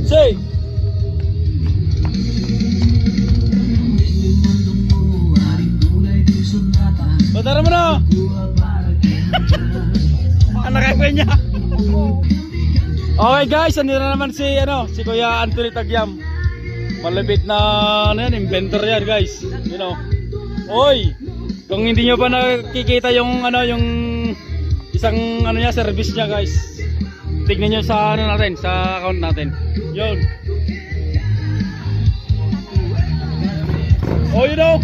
Say! Patara mo na! Anak kay Kuya. Okay guys, andito na naman si Kuya Anthony Tagyam. Malapit na inventor yan guys. You know. Oy, kung hindi nyo pa nakikita yung yung isang niya, service niya guys. Tignan nyo sa natin, sa account natin. Yun. Oh, you know.